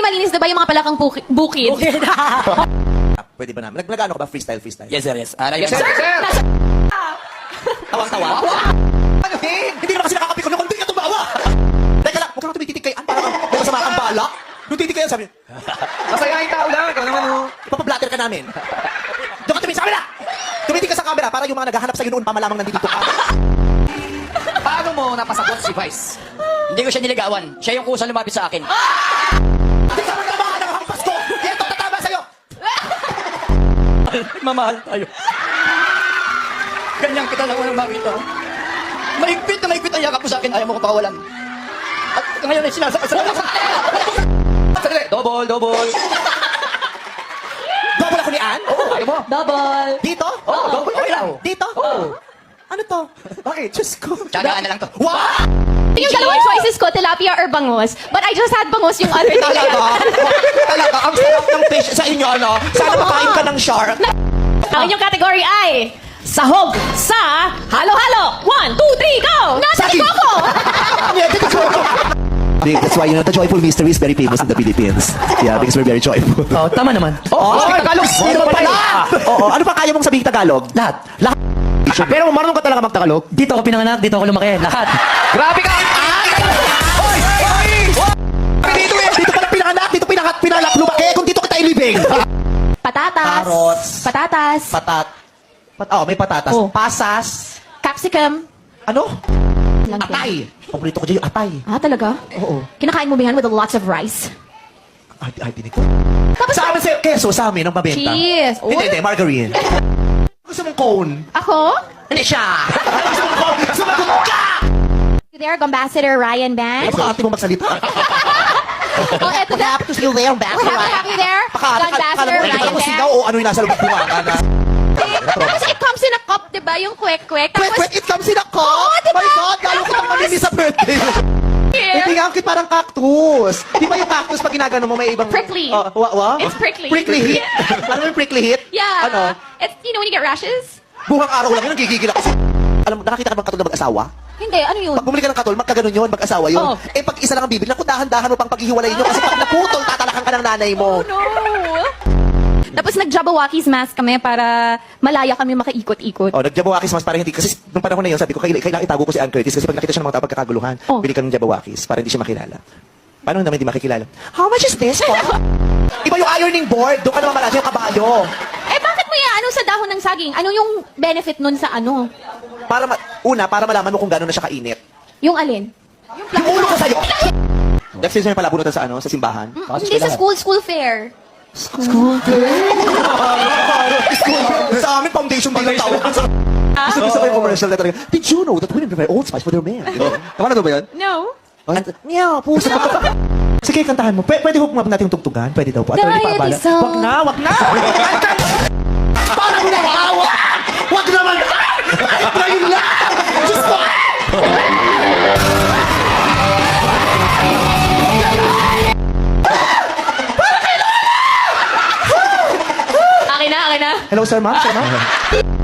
malinis, diba yung mga palakang bukid? Pwede ba namin? Nag-ano ka ba? Freestyle? Yes, sir, yes. Yes, Sir! Nasa... Tawang-tawa? Ano eh? Hindi naman kasi nakakapikon ako. Hindi ka tumawa! Teka lang, huwag kang tumititig kay Ann. Parang may masama kang bala. Nung titig kayo, sabi niya, Masayahin tao lang. Ikaw naman, oh. ipapablatter ka namin. Doon ka tumitig sa camera! Tumitig ka sa camera para yung mga naghahanap sa'yo noon pa malamang nandito ka. Paano mo napasagot si Vice? Hindi ko siya niligawan. Siya yung kusang lumapit sa akin. Hindi ka magtrabaho ng hampas ko! Yan ito tatama sa'yo! Mamahal tayo. Ganyan kita lang unang makita. Mahigpit na mahigpit ang yakap mo sa akin. Ayaw mo ko pakawalan. At ngayon ay sinasakal sa Sandali. Double. Double ako ni Ann? Oo, ayaw mo. Double. Dito? Oo, double. Okay lang. Dito? Oo. Ano to? Bakit? Diyos ko. Tsagaan na lang to. Wow! Yung dalawang choices ko, tilapia or bangus. But I just had bangus yung other Talaga? Talaga? Ang sarap ng fish sa inyo, ano? Sana makain ka ng shark. Ang inyong category ay sahog sa halo-halo. 1, 2, 3, go! Nasa Sagi! ko! That's why, you know, the Joyful Mystery is very famous in the Philippines. Yeah, because we're very joyful. Oh, tama naman. Oh, Tagalog. Hindi naman pala! Oo, ano pa kaya mong sabihin Tagalog? Lahat. Pero marunong ka talaga mag-Tagalog? Dito ako pinanganak, dito ako lumaki. Lahat. Grabe ka! Hoy! Hoy! Dito eh! Dito pala pinanganak! Dito pinalak! Lumaki! Kung dito kita ilibing! Patatas. Carrots. Patatas. May patatas. Oh. Pasas. Capsicum. Ano? Lang din. Atay. Paborito ko dyan yung atay. Ah, talaga? Oo. Kinakain mo ba yan with lots of rice? Ay, tinig ko. Tapos, Sa amin, keso, sa amin, ang mabenta. cheese. Uy. Hindi, margarine. Gusto mong cone? Ako? Hindi siya. Gusto mong cone? Sumagot ka! You there, Ambassador Ryan Band? Ay, baka ate mo magsalita. Oh, eto na. Happy to see you there, Ambassador. Happy there, Ambassador Kala Ryan mo sigaw Band. o ano yung nasa loob ng bunga ka na? Tapos it comes in a cup, diba? Yung kwek-kwek. Wait, Tapos, it comes in a cup! Oo, diba? My God, lalo ko pang mamimi sa birthday. here. Hindi nga, ang cute, parang cactus. Di ba yung cactus pag ginagano mo may ibang... Prickly. What? It's prickly. Prickly heat? Ano yung prickly heat? Yeah. Ano? It's, you know when you get rashes? Buhang araw lang yun, nagigigil ako. Alam mo, nakakita ka bang katol na mag-asawa? Hindi, ano yun? Pag bumili ka ng katol, magkaganon yun, mag-asawa yun. Oo. Eh, pag isa lang ang bibili, naku, dahan-dahan mo pang paghihiwalay nyo kasi pag naputol, tatalakan ka ng nanay mo. Oh, no. Tapos nag-Jabberwockies mask kami para malaya kami makaikot-ikot. Oh, nag-Jabberwockies mas para hindi, kasi nung panahon na yun, sabi ko, kailangan itago ko si Ann Curtis kasi pag nakita siya ng mga pagkakaguluhan, Oh. bili ka ng Jabberwockies para hindi siya makilala. Paano naman hindi makikilala? How much is this, po? Iba yung ironing board, doon ka naman malasa yung kabayo. Eh, bakit mo ano sa dahon ng saging? Ano yung benefit nun sa ano? Para para malaman mo kung gano'n na siya kainit. Yung alin? Yung ulo ko sa'yo! Next season may palabunutan sa sa simbahan. Hindi sa school fair. School sa amin, foundation din ang tawag. Gusto ko yung commercial na talaga. Did you know that women prepare Old Spice for their men? Tama na ba yan? No. Meow, puso. Sige, kantahan mo. Pwede ho natin yung tugtugan? Pwede daw po. At pwede Diet pakabala. is so- Wag na! Parang mo nakahawa! Wag naman! Ngayon na! Diyos ko! Akin na. Hello, sir, ma'am. Sir, ma'am.